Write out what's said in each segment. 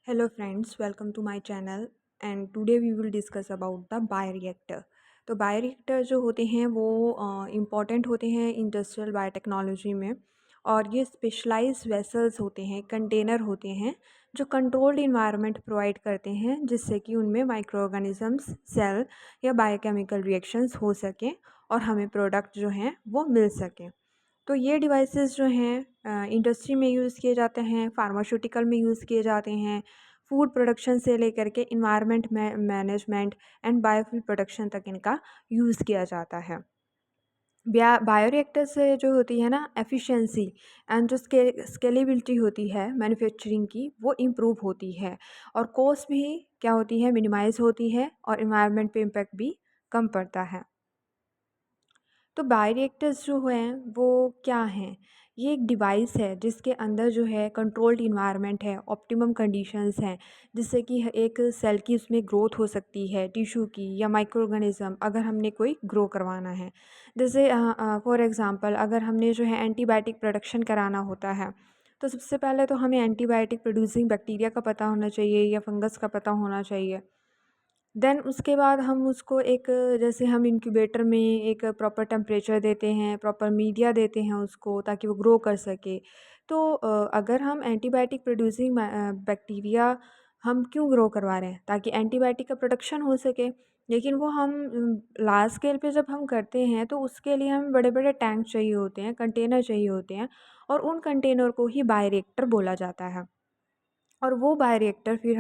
Hello friends, welcome to my channel and today we will discuss about the bioreactor। तो bioreactor जो होते हैं वो इम्पॉर्टेंट होते हैं इंडस्ट्रियल बायोटेक्नोलॉजी में। और ये स्पेशलाइज वेसल्स होते हैं, कंटेनर होते हैं जो कंट्रोल्ड इन्वायरमेंट प्रोवाइड करते हैं जिससे कि उनमें माइक्रो ऑर्गेनिजम्स, सेल या बायोकेमिकल रिएक्शंस हो सकें और हमें प्रोडक्ट जो हैं वो मिल सकें। तो ये डिवाइसेस जो हैं इंडस्ट्री में यूज़ किए जाते हैं, फार्मास्यूटिकल में यूज़ किए जाते हैं, फूड प्रोडक्शन से लेकर के environment management and biofuel production तक इनका यूज़ किया जाता है। बायोरिएक्टर से जो होती है ना एफिशिएंसी एंड जो स्केलेबिलिटी होती है मैन्युफैक्चरिंग की, वो इम्प्रूव होती है और कॉस्ट भी क्या होती है, मिनिमाइज़ होती है और इन्वायरमेंट पे इम्पैक्ट भी कम पड़ता है। तो बायोरिएक्टर्स जो हैं वो क्या हैं? ये एक डिवाइस है जिसके अंदर जो है कंट्रोल्ड इन्वायरमेंट है, ऑप्टिमम कंडीशंस हैं, जिससे कि एक सेल की उसमें ग्रोथ हो सकती है, टिश्यू की या माइक्रो ऑर्गेनिज्म अगर हमने कोई ग्रो करवाना है। जैसे फॉर एग्ज़ाम्पल अगर हमने जो है एंटीबायोटिक प्रोडक्शन कराना होता है, तो सबसे पहले तो हमें एंटीबायोटिक प्रोड्यूसिंग बैक्टीरिया का पता होना चाहिए या फंगस का पता होना चाहिए। देन उसके बाद हम उसको एक, जैसे हम इंक्यूबेटर में एक प्रॉपर टेम्परेचर देते हैं, प्रॉपर मीडिया देते हैं उसको ताकि वो ग्रो कर सके। तो अगर हम एंटीबायोटिक प्रोड्यूसिंग बैक्टीरिया हम क्यों ग्रो करवा रहे हैं? ताकि एंटीबायोटिक का प्रोडक्शन हो सके। लेकिन वो हम लार्ज स्केल पे जब हम करते हैं तो उसके लिए हमें बड़े-बड़े टैंक चाहिए होते हैं, कंटेनर चाहिए होते हैं और उन कंटेनर को ही बायोरिएक्टर बोला जाता है। और वो बायोरिएक्टर फिर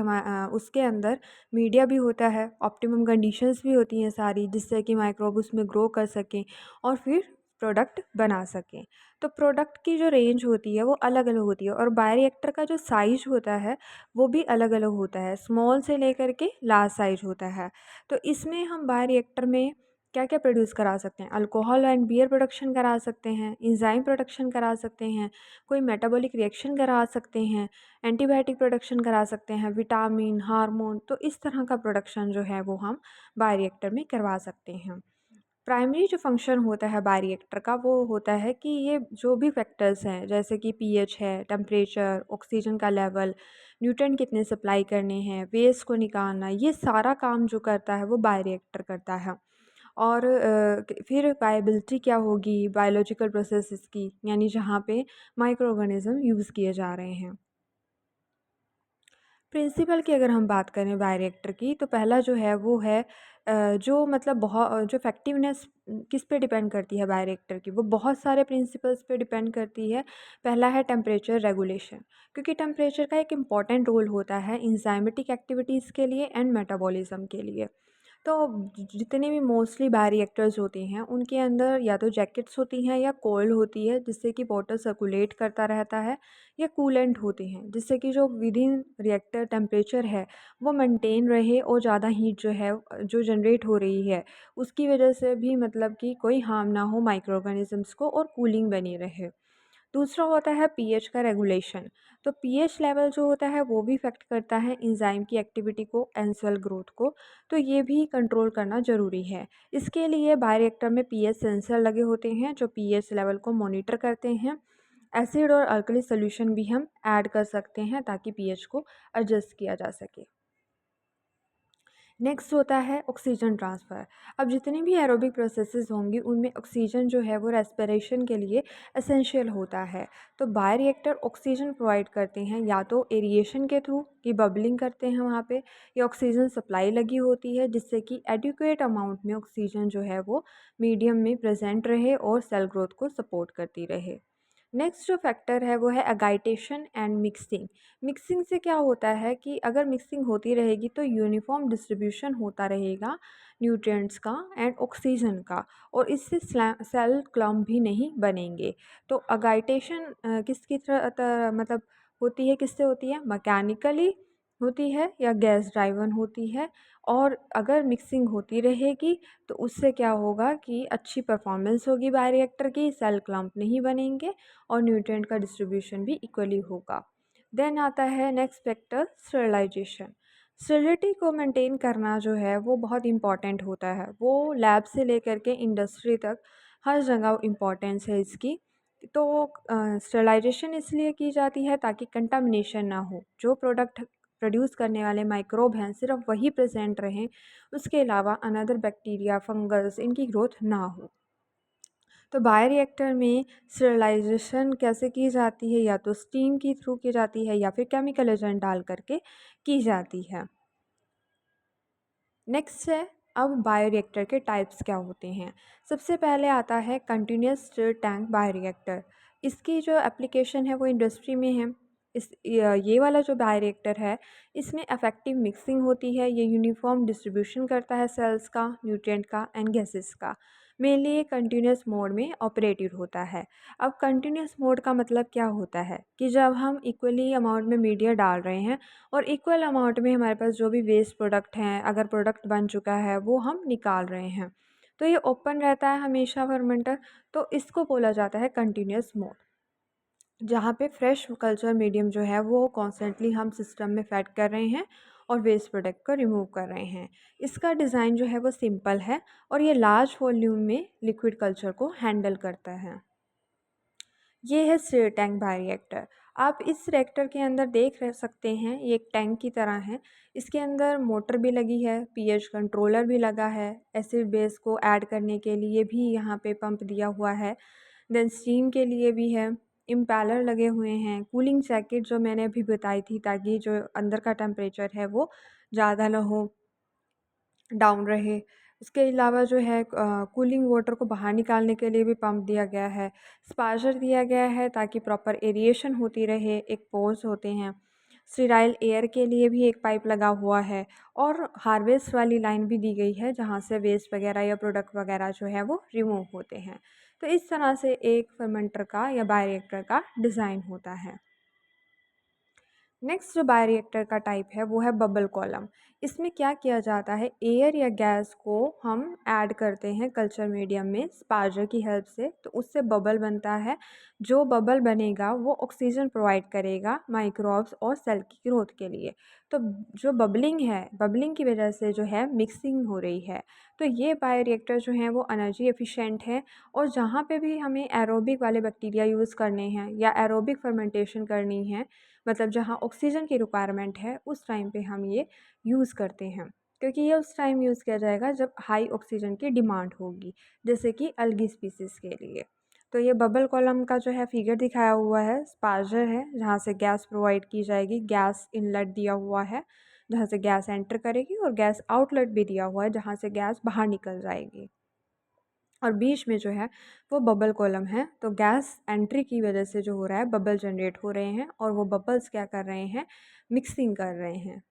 उसके अंदर मीडिया भी होता है, ऑप्टिमम कंडीशंस भी होती हैं सारी जिससे कि माइक्रोब उसमें ग्रो कर सकें और फिर प्रोडक्ट बना सकें। तो प्रोडक्ट की जो रेंज होती है वो अलग-अलग होती है और बायोरिएक्टर का जो साइज़ होता है वो भी अलग-अलग होता है, स्मॉल से लेकर के लार्ज साइज़ होता है। तो इसमें हम बायोरिएक्टर में क्या-क्या प्रोड्यूस करा सकते हैं? अल्कोहल एंड बियर प्रोडक्शन करा सकते हैं, एंजाइम प्रोडक्शन करा सकते हैं, कोई मेटाबॉलिक रिएक्शन करा सकते हैं, एंटीबायोटिक प्रोडक्शन करा सकते हैं, विटामिन, हार्मोन, तो इस तरह का प्रोडक्शन जो है वो हम बायोरिएक्टर में करवा सकते हैं। प्राइमरी जो फंक्शन होता है बायोरिएक्टर का वो होता है कि ये जो भी फैक्टर्स हैं जैसे कि पीएच है, टेम्परेचर, ऑक्सीजन का लेवल, न्यूट्रिएंट कितने सप्लाई करने हैं, वेस्ट को निकालना, ये सारा काम जो करता है वो बायोरिएक्टर करता है। और फिर वायबिलिटी क्या होगी बायोलॉजिकल प्रोसेसेस की, यानी जहाँ पे माइक्रो ऑर्गेनिज्म यूज़ किए जा रहे हैं। प्रिंसिपल की अगर हम बात करें बायोरिएक्टर की तो पहला जो है वो है जो मतलब जो इफ़ेक्टिवनेस किस पे डिपेंड करती है बायोरिएक्टर की, वो बहुत सारे प्रिंसिपल्स पे डिपेंड करती है। पहला है टेम्परेचर रेगुलेशन, क्योंकि टेम्परेचर का एक इम्पॉर्टेंट रोल होता है इंजाइमेटिक एक्टिविटीज़ के लिए एंड मेटाबॉलिज्म के लिए। तो जितने भी मोस्टली बायोरिएक्टर्स होते हैं उनके अंदर या तो जैकेट्स होती हैं या कॉइल होती है जिससे कि वाटर सर्कुलेट करता रहता है, या कूलेंट होते हैं जिससे कि जो विद इन रिएक्टर टेम्परेचर है वो मेंटेन रहे और ज़्यादा हीट जो है जो जनरेट हो रही है उसकी वजह से भी मतलब कि कोई हार्म ना हो माइक्रो ऑर्गेनिजम्स को और कूलिंग बनी रहे। दूसरा होता है पीएच का रेगुलेशन। तो पीएच लेवल जो होता है वो भी इफ़ेक्ट करता है एंजाइम की एक्टिविटी को एंड सेल ग्रोथ को, तो ये भी कंट्रोल करना ज़रूरी है। इसके लिए बायोरिएक्टर में पीएच सेंसर लगे होते हैं जो पीएच लेवल को मॉनिटर करते हैं। एसिड और अल्कली सॉल्यूशन भी हम ऐड कर सकते हैं ताकि पीएच को एडजस्ट किया जा सके। नेक्स्ट होता है ऑक्सीजन ट्रांसफ़र। अब जितनी भी एरोबिक प्रोसेसेस होंगी उनमें ऑक्सीजन जो है वो रेस्पिरेशन के लिए एसेंशियल होता है। तो बायोरिएक्टर ऑक्सीजन प्रोवाइड करते हैं या तो एरिएशन के थ्रू कि बबलिंग करते हैं वहाँ पे, या ऑक्सीजन सप्लाई लगी होती है जिससे कि एडिक्वेट अमाउंट में ऑक्सीजन जो है वो मीडियम में प्रेजेंट रहे और सेल ग्रोथ को सपोर्ट करती रहे। नेक्स्ट जो फैक्टर है वो है अगाइटेशन एंड मिक्सिंग। मिक्सिंग से क्या होता है कि अगर मिक्सिंग होती रहेगी तो यूनिफॉर्म डिस्ट्रीब्यूशन होता रहेगा न्यूट्रिएंट्स का एंड ऑक्सीजन का, और इससे सेल क्लम्प भी नहीं बनेंगे। तो अगाइटेशन किसकी मतलब होती है, किससे होती है, मैकेनिकली होती है या गैस ड्राइवन होती है। और अगर मिक्सिंग होती रहेगी तो उससे क्या होगा कि अच्छी परफॉर्मेंस होगी बायोरिएक्टर की, सेल क्लम्प नहीं बनेंगे और न्यूट्रिएंट का डिस्ट्रीब्यूशन भी इक्वली होगा। देन आता है नेक्स्ट फैक्टर स्टरलाइजेशन। स्टेरिलिटी को मेंटेन करना जो है वो बहुत इम्पॉर्टेंट होता है, वो लैब से लेकर के इंडस्ट्री तक हर जगह इम्पॉर्टेंस है इसकी। तो स्टरलाइजेशन इसलिए की जाती है ताकि कंटामिनेशन ना हो। जो प्रोडक्ट प्रोड्यूस करने वाले माइक्रोब हैं सिर्फ वही प्रेजेंट रहें, उसके अलावा अनदर बैक्टीरिया, फंगस इनकी ग्रोथ ना हो। तो बायोरिएक्टर में स्टरलाइजेशन कैसे की जाती है, या तो स्टीम के थ्रू की जाती है या फिर केमिकल एजेंट डाल करके की जाती है। नेक्स्ट है, अब बायोरिएक्टर के टाइप्स क्या होते हैं। सबसे पहले आता है कंटिन्यूस स्टर टैंक बायोरिएक्टर। इसकी जो एप्लीकेशन है वो इंडस्ट्री में है। ये वाला जो बायोरिएक्टर है, इसमें इफेक्टिव मिक्सिंग होती है, ये यूनिफॉर्म डिस्ट्रीब्यूशन करता है सेल्स का, न्यूट्रिएंट का एंड गैसेस का। मेनली ये कंटिन्यूस मोड में ऑपरेटेड होता है। अब कंटिन्यूस मोड का मतलब क्या होता है कि जब हम इक्वली अमाउंट में मीडिया डाल रहे हैं और इक्वल अमाउंट में हमारे पास जो भी वेस्ट प्रोडक्ट हैं, अगर प्रोडक्ट बन चुका है वो हम निकाल रहे हैं, तो ये ओपन रहता है हमेशा फर्मेंटर। तो इसको बोला जाता है कंटिन्यूस मोड, जहाँ पे फ्रेश कल्चर मीडियम जो है वो कॉन्स्टेंटली हम सिस्टम में फैड कर रहे हैं और वेस्ट प्रोडक्ट को रिमूव कर रहे हैं। इसका डिज़ाइन जो है वो सिंपल है और ये लार्ज वॉल्यूम में लिक्विड कल्चर को हैंडल करता है। ये है स्टीयर टैंक बायोरिएक्टर। आप इस रिएक्टर के अंदर देख रह सकते हैं, ये एक टैंक की तरह है। इसके अंदर मोटर भी लगी है, पीएच कंट्रोलर भी लगा है, एसिड बेस को ऐड करने के लिए भी यहाँ पे पंप दिया हुआ है, देन स्टीम के लिए भी है, इम्पैलर लगे हुए हैं, कूलिंग जैकेट जो मैंने अभी बताई थी, ताकि जो अंदर का टेम्परेचर है वो ज़्यादा ना हो, डाउन रहे। उसके अलावा जो है कूलिंग वाटर को बाहर निकालने के लिए भी पंप दिया गया है, स्पार्जर दिया गया है ताकि प्रॉपर एरिएशन होती रहे, एक पोर्स होते हैं। स्टेराइल एयर के लिए भी एक पाइप लगा हुआ है और हार्वेस्ट वाली लाइन भी दी गई है, जहाँ से वेस्ट वगैरह या प्रोडक्ट वगैरह जो है वो रिमूव होते हैं। तो इस तरह से एक फर्मेंटर का या बायोरिएक्टर का डिज़ाइन होता है। नेक्स्ट जो बायोरिएक्टर का टाइप है वो है बबल कॉलम। इसमें क्या किया जाता है, एयर या गैस को हम ऐड करते हैं कल्चर मीडियम में स्पार्जर की हेल्प से, तो उससे बबल बनता है। जो बबल बनेगा वो ऑक्सीजन प्रोवाइड करेगा माइक्रोब्स और सेल की ग्रोथ के लिए। तो जो बबलिंग है, बबलिंग की वजह से जो है मिक्सिंग हो रही है। तो ये बायोरिएक्टर जो हैं वो एनर्जी एफिशिएंट है, और जहाँ पे भी हमें एरोबिक वाले बैक्टीरिया यूज़ करने हैं या एरोबिक फर्मेंटेशन करनी है, मतलब जहाँ ऑक्सीजन की रिक्वायरमेंट है, उस टाइम पे हम ये यूज़ करते हैं, क्योंकि ये उस टाइम यूज़ किया जाएगा जब हाई ऑक्सीजन की डिमांड होगी, जैसे कि अलगी स्पीसीज़ के लिए। तो ये बबल कॉलम का जो है फिगर दिखाया हुआ है, स्पार्जर है जहाँ से गैस प्रोवाइड की जाएगी, गैस इनलेट दिया हुआ है जहाँ से गैस एंटर करेगी, और गैस आउटलेट भी दिया हुआ है जहाँ से गैस बाहर निकल जाएगी, और बीच में जो है वो बबल कॉलम है। तो गैस एंट्री की वजह से जो हो रहा है, बबल जनरेट हो रहे हैं, और वो बबल्स क्या कर रहे हैं, मिक्सिंग कर रहे हैं।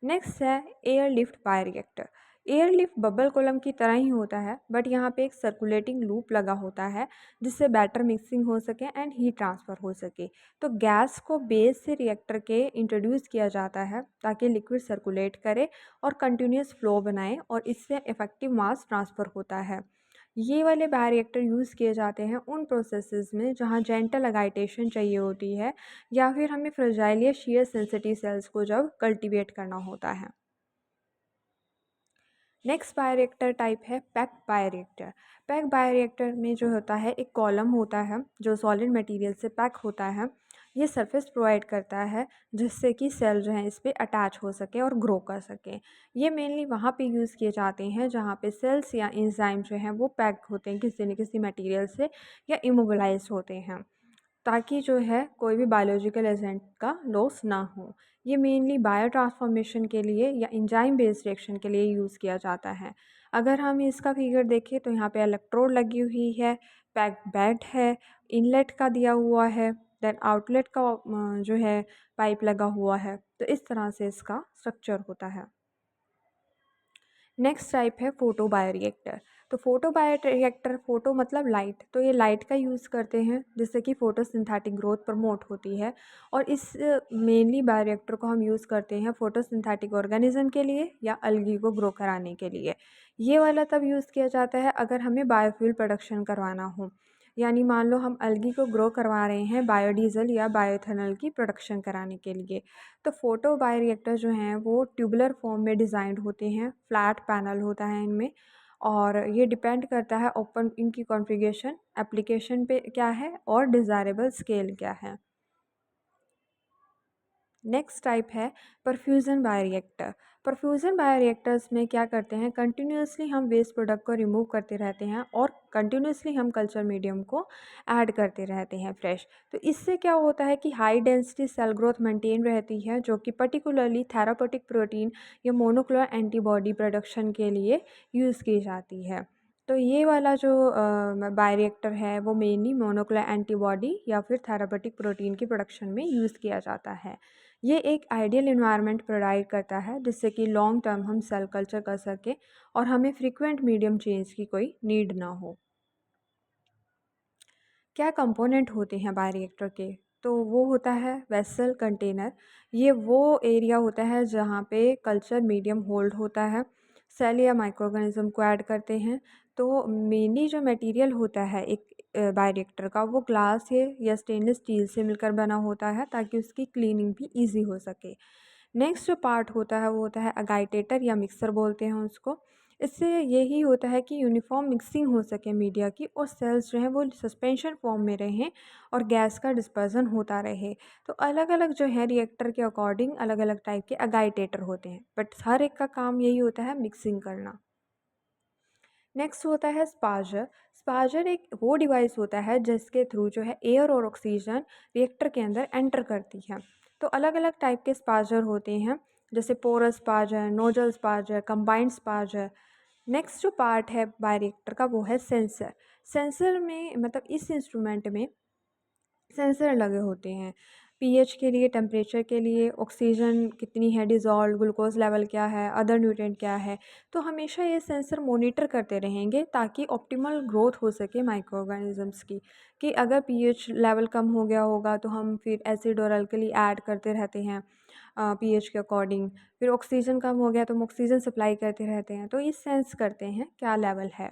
नेक्स्ट है air lift bioreactor. Air lift bubble column की तरह ही होता है, बट यहाँ पे एक सर्कुलेटिंग लूप लगा होता है जिससे बैटर मिक्सिंग हो सके एंड हीट ट्रांसफ़र हो सके। तो गैस को बेस से रिएक्टर के इंट्रोड्यूस किया जाता है ताकि लिक्विड सर्कुलेट करे और कंटिन्यूस फ्लो बनाए, और इससे इफ़ेक्टिव मास ट्रांसफ़र होता है। ये वाले बायोरिएक्टर यूज़ किए जाते हैं उन प्रोसेसेस में जहाँ जेंटल अगाइटेशन चाहिए होती है, या फिर हमें फ्रेजाइल या शेयर सेंसिटिव सेल्स को जब कल्टीवेट करना होता है। नेक्स्ट बायोरिएक्टर टाइप है पैक बायोरिएक्टर। पैक बायोरिएक्टर में जो होता है, एक कॉलम होता है जो सॉलिड मटेरियल से पैक होता है। ये सरफेस प्रोवाइड करता है जिससे कि सेल जो है इस पर अटैच हो सके और ग्रो कर सके। ये मेनली वहाँ पे यूज़ किए जाते हैं जहाँ पे सेल्स या एंजाइम जो हैं वो पैक होते हैं किसी न किसी मटेरियल से, या इमोबिलाइज होते हैं, ताकि जो है कोई भी बायोलॉजिकल एजेंट का लॉस ना हो। ये मेनली बायो ट्रांसफॉर्मेशन के लिए या एंजाइम बेस्ड रिएक्शन के लिए यूज़ किया जाता है। अगर हम इसका फिगर देखें तो यहाँ पे इलेक्ट्रोड लगी हुई है, पैक बेड है, इनलेट का दिया हुआ है, देन आउटलेट का जो है पाइप लगा हुआ है। तो इस तरह से इसका स्ट्रक्चर होता है। नेक्स्ट टाइप है फोटो बायोरिएक्टर। तो फोटो बायोरिएक्टर, फोटो मतलब लाइट, तो ये लाइट का यूज़ करते हैं जिससे कि फोटोसिंथेटिक ग्रोथ प्रमोट होती है, और इस मेनली बायोरिएक्टर को हम यूज़ करते हैं फोटोसिंथेटिक ऑर्गेनिज्म के लिए या अलगी को ग्रो कराने के लिए। ये वाला तब यूज़ किया जाता है अगर हमें बायोफ्यूल प्रोडक्शन करवाना हो, यानी मान लो हम अलगी को ग्रो करवा रहे हैं बायोडीज़ल या बायोएथेनॉल की प्रोडक्शन कराने के लिए। तो फोटो बायोरिएक्टर जो हैं वो ट्यूबुलर फॉर्म में डिज़ाइंड होते हैं, फ्लैट पैनल होता है इनमें, और ये डिपेंड करता है ओपन इनकी कॉन्फ़िगरेशन एप्लीकेशन पे क्या है और डिज़ायरेबल स्केल क्या है। नेक्स्ट टाइप है परफ्यूज़न बायोरिएक्टर। परफ्यूज़न बायोरिएक्टर्स में क्या करते हैं, कंटिन्यूसली हम वेस्ट प्रोडक्ट को रिमूव करते रहते हैं और कंटिन्यूसली हम कल्चर मीडियम को ऐड करते रहते हैं फ्रेश। तो इससे क्या होता है कि high density cell growth maintain रहती है, जो कि पर्टिकुलरली थेरापेटिक प्रोटीन या मोनोक्लोनल एंटीबॉडी प्रोडक्शन के लिए यूज़ की जाती है। तो ये वाला जो बायोरिएक्टर है वो मेनली मोनोक्लोनल एंटीबॉडी या फिर थेरापेटिक प्रोटीन की प्रोडक्शन में यूज़ किया जाता है। ये एक आइडियल इन्वायरमेंट प्रोवाइड करता है जिससे कि लॉन्ग टर्म हम सेल कल्चर कर सकें और हमें फ्रीक्वेंट मीडियम चेंज की कोई नीड ना हो। क्या कंपोनेंट होते हैं बायोरिएक्टर के, तो वो होता है वेसल कंटेनर। ये वो एरिया होता है जहाँ पे कल्चर मीडियम होल्ड होता है, सेल या माइक्रो ऑर्गेनिज्म को ऐड करते हैं। तो मेनली जो मटेरियल होता है एक बायोरिएक्टर का, वो ग्लास है या स्टेनलेस स्टील से मिलकर बना होता है ताकि उसकी क्लीनिंग भी ईजी हो सके। नेक्स्ट जो पार्ट होता है वो होता है अगाइटेटर या मिक्सर बोलते हैं उसको। इससे यही होता है कि यूनिफॉर्म मिक्सिंग हो सके मीडिया की, और सेल्स जो हैं वो सस्पेंशन फॉर्म में रहें और गैस का डिस्पर्जन होता रहे। तो अलग अलग जो है रिएक्टर के अकॉर्डिंग अलग अलग टाइप के अगाइटेटर होते हैं, बट हर एक का काम यही होता है मिक्सिंग करना। नेक्स्ट होता है स्पार्जर। स्पार्जर एक वो डिवाइस होता है जिसके थ्रू जो है एयर और ऑक्सीजन रिएक्टर के अंदर एंटर करती है। तो अलग अलग टाइप के स्पार्जर होते हैं, जैसे porous sparger, nozzle sparger, combined sparger. Next जो पार्ट है बायोरिएक्टर का वो है सेंसर। सेंसर में मतलब इस इंस्ट्रूमेंट में सेंसर लगे होते हैं, पीएच के लिए, टेम्परेचर के लिए, ऑक्सीजन कितनी है डिज़ोल्व, ग्लूकोज लेवल क्या है, अदर न्यूट्रिएंट क्या है। तो हमेशा ये सेंसर मॉनिटर करते रहेंगे ताकि ऑप्टिमल ग्रोथ हो सके माइक्रो ऑर्गेनिजम्स की। कि अगर पीएच लेवल कम हो गया होगा तो हम फिर एसिड और अल्कली ऐड करते रहते हैं पीएच के अकॉर्डिंग। फिर ऑक्सीजन कम हो गया तो हम ऑक्सीजन सप्लाई करते रहते हैं, तो ये सेंस करते हैं क्या लेवल है।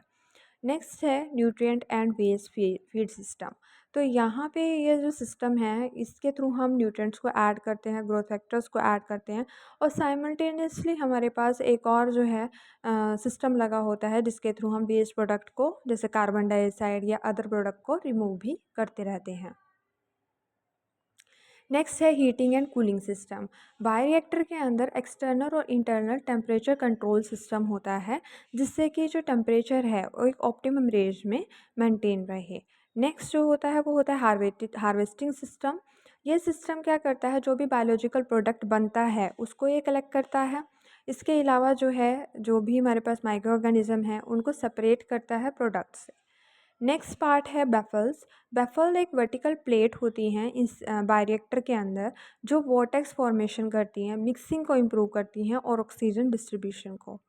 नेक्स्ट है nutrient and waste feed system. तो यहाँ पे ये जो सिस्टम है इसके थ्रू हम न्यूट्रिएंट्स को ऐड करते हैं, ग्रोथ फैक्टर्स को ऐड करते हैं, और साइमल्टेनियसली हमारे पास एक और जो है सिस्टम लगा होता है जिसके थ्रू हम वेस्ट प्रोडक्ट को, जैसे कार्बन डाइऑक्साइड या अदर प्रोडक्ट को रिमूव भी करते रहते हैं। नेक्स्ट है heating and cooling system. Bioreactor के अंदर एक्सटर्नल और इंटरनल टेम्परेचर कंट्रोल सिस्टम होता है जिससे कि जो टेम्परेचर है वो एक ऑप्टिमम रेंज में मेंटेन रहे। नेक्स्ट जो होता है वो होता है हार्वेस्टिंग सिस्टम। ये सिस्टम क्या करता है, जो भी बायोलॉजिकल प्रोडक्ट बनता है उसको ये कलेक्ट करता है। इसके अलावा जो है, जो भी हमारे पास माइक्रो ऑर्गेनिज्म है उनको सेपरेट करता है प्रोडक्ट से। नेक्स्ट पार्ट है बेफल्स। बेफल एक वर्टिकल प्लेट होती हैं इस बायोरिएक्टर के अंदर, जो वोर्टेक्स फॉर्मेशन करती हैं, मिक्सिंग को इम्प्रूव करती हैं और ऑक्सीजन डिस्ट्रीब्यूशन को।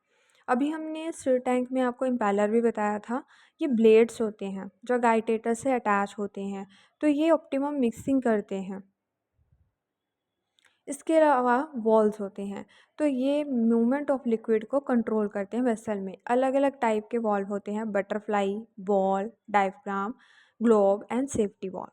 अभी हमने स्टिर टैंक में आपको इम्पेलर भी बताया था। ये ब्लेड्स होते हैं जो गाइटेटर से अटैच होते हैं, तो ये ऑप्टिमम मिक्सिंग करते हैं। इसके अलावा वॉल्स होते हैं, तो ये मूवमेंट ऑफ लिक्विड को कंट्रोल करते हैं वेसल में। अलग अलग टाइप के वॉल्व होते हैं, butterfly, ball, diaphragm, globe and safety valve.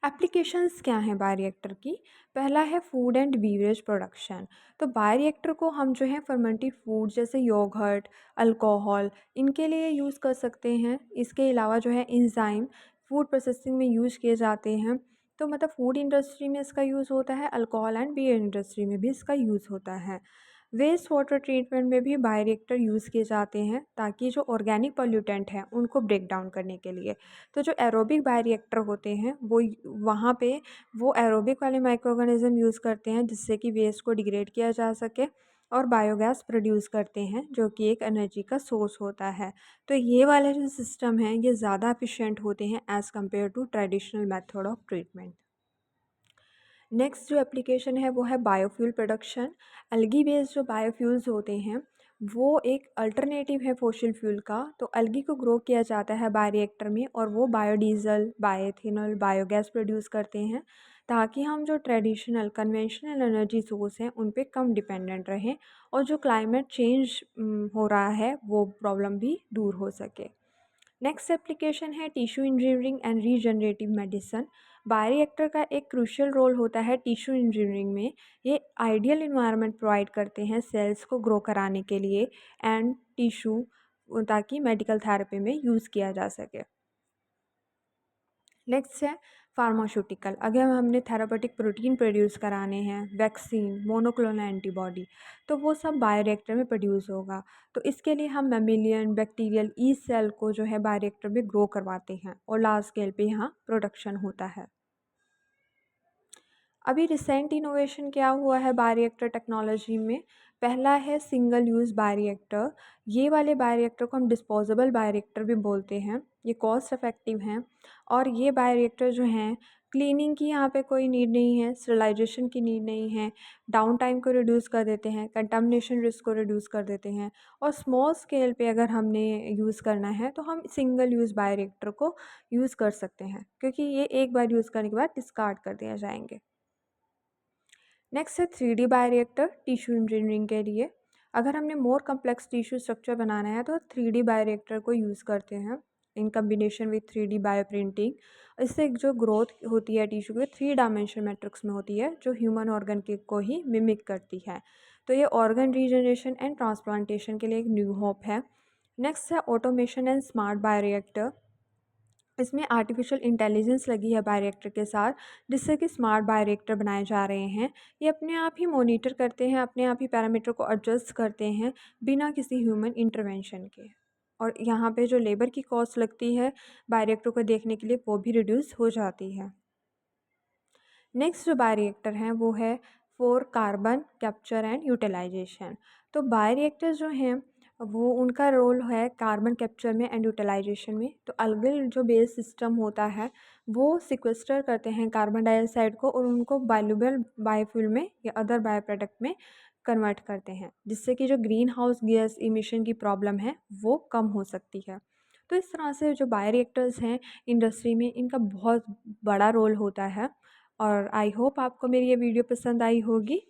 Applications क्या हैं बायोरिएक्टर की। पहला है फूड एंड बीवरेज प्रोडक्शन। तो बायोरिएक्टर को हम जो है फर्मेंटेड फूड जैसे योगर्ट, अल्कोहल, इनके लिए यूज़ कर सकते हैं। इसके अलावा जो है इंजाइम फूड प्रोसेसिंग में यूज़ किए जाते हैं। तो मतलब फूड इंडस्ट्री में इसका यूज़ होता है, अल्कोहल एंड बियर इंडस्ट्री में भी इसका यूज़ होता है। वेस्ट वाटर ट्रीटमेंट में भी बायोरिएक्टर यूज़ किए जाते हैं ताकि जो ऑर्गेनिक पोल्यूटेंट हैं उनको ब्रेक डाउन करने के लिए। तो जो एरोबिक बायोरिएक्टर होते हैं वो वहाँ पे वो एरोबिक वाले माइक्रो ऑर्गेनिज्म यूज़ करते हैं जिससे कि वेस्ट को डिग्रेड किया जा सके, और बायोगैस प्रोड्यूस करते हैं जो कि एक एनर्जी का सोर्स होता है। तो ये वाले जो सिस्टम हैं ये ज़्यादा एफिशिएंट होते हैं as compare to traditional method of treatment. Next जो एप्लीकेशन है वो है बायोफ्यूल प्रोडक्शन। अलगी बेस्ड जो बायोफ्यूल्स होते हैं वो एक अल्टरनेटिव है फॉसिल फ्यूल का। तो अलगी को ग्रो किया जाता है बायोरिएक्टर में और वो बायोडीज़ल, बायोएथेनॉल, बायोगैस प्रोड्यूस करते हैं ताकि हम जो ट्रेडिशनल कन्वेंशनल एनर्जी सोर्स हैं उन पे कम डिपेंडेंट रहें और जो क्लाइमेट चेंज हो रहा है वो प्रॉब्लम भी दूर हो सके। नेक्स्ट एप्लीकेशन है tissue engineering and regenerative medicine. Bioreactor का एक क्रूशियल रोल होता है टिश्यू इंजीनियरिंग में। ये आइडियल इन्वायरमेंट प्रोवाइड करते हैं सेल्स को ग्रो कराने के लिए एंड टिश्यू, ताकि मेडिकल थेरेपी में यूज़ किया जा सके। नेक्स्ट है फार्मास्यूटिकल, अगर हमने थेरापेटिक प्रोटीन प्रोड्यूस कराने हैं, वैक्सीन, मोनोक्लोनल एंटीबॉडी, तो वो सब बायोरिएक्टर में प्रोड्यूस होगा। तो इसके लिए हम मैमेलियन, बैक्टीरियल, ईस्ट सेल को जो है बायोरिएक्टर में ग्रो करवाते हैं और लार्ज स्केल पे यहाँ प्रोडक्शन होता है। अभी रिसेंट इनोवेशन क्या हुआ है बायोरिएक्टर टेक्नोलॉजी में, पहला है सिंगल यूज़ बायोरिएक्टर। ये वाले बायोरिएक्टर को हम डिस्पोजेबल बायोरिएक्टर भी बोलते हैं। ये कॉस्ट इफ़ेक्टिव हैं और ये बायोरिएक्टर जो हैं, क्लीनिंग की यहाँ पे कोई नीड नहीं है, स्टरलाइजेशन की नीड नहीं है, डाउन टाइम को रिड्यूस कर देते हैं, कंटामिनेशन रिस्क को रिड्यूस कर देते हैं। और स्मॉल स्केल पे अगर हमने यूज़ करना है तो हम सिंगल यूज़ बायोरिएक्टर को यूज़ कर सकते हैं, क्योंकि ये एक बार यूज़ करने के बाद डिस्कार्ड कर दिया जाएंगे। नेक्स्ट है 3D बायोरिएक्टर टिश्यू इंजीनियरिंग के लिए। अगर हमने मोर कम्प्लेक्स टिश्यू स्ट्रक्चर बनाना है तो 3D बायोरिएक्टर को यूज़ करते हैं in combination with 3D bio printing. इससे जो ग्रोथ होती है टिश्यू के 3 डायमेंशन मैट्रिक्स में होती है, जो ह्यूमन ऑर्गन के को ही मिमिक करती है। तो ये ऑर्गन रीजनरेशन एंड ट्रांसप्लांटेशन के लिए एक न्यू होप है। नेक्स्ट है ऑटोमेशन एंड स्मार्ट बायोरिएक्टर। इसमें आर्टिफिशियल इंटेलिजेंस लगी है बायोरिएक्टर के साथ, जिससे कि स्मार्ट बायोरिएक्टर बनाए जा रहे हैं। ये अपने आप ही मॉनिटर करते हैं, अपने आप ही पैरामीटर को एडजस्ट करते हैं बिना किसी ह्यूमन इंटरवेंशन के। और यहाँ पे जो लेबर की कॉस्ट लगती है बायोरिएक्टर को देखने के लिए, वो भी रिड्यूस हो जाती है। नेक्स्ट जो बायोरिएक्टर हैं वो है for carbon capture and utilisation. तो बायोरिएक्टर जो हैं वो उनका रोल है कार्बन कैप्चर में एंड यूटिलाइजेशन में। तो अलगल जो बेस सिस्टम होता है वो सिक्वेस्टर करते हैं कार्बन डाइऑक्साइड को और उनको वैल्यूएबल बायोफ्यूल में या अदर बायो प्रोडक्ट में कन्वर्ट करते हैं, जिससे कि जो ग्रीन हाउस गैस इमिशन की प्रॉब्लम है वो कम हो सकती है। तो इस तरह से जो बायोरिएक्टर्स हैं इंडस्ट्री में, इनका बहुत बड़ा रोल होता है। और आई होप आपको मेरी ये वीडियो पसंद आई होगी।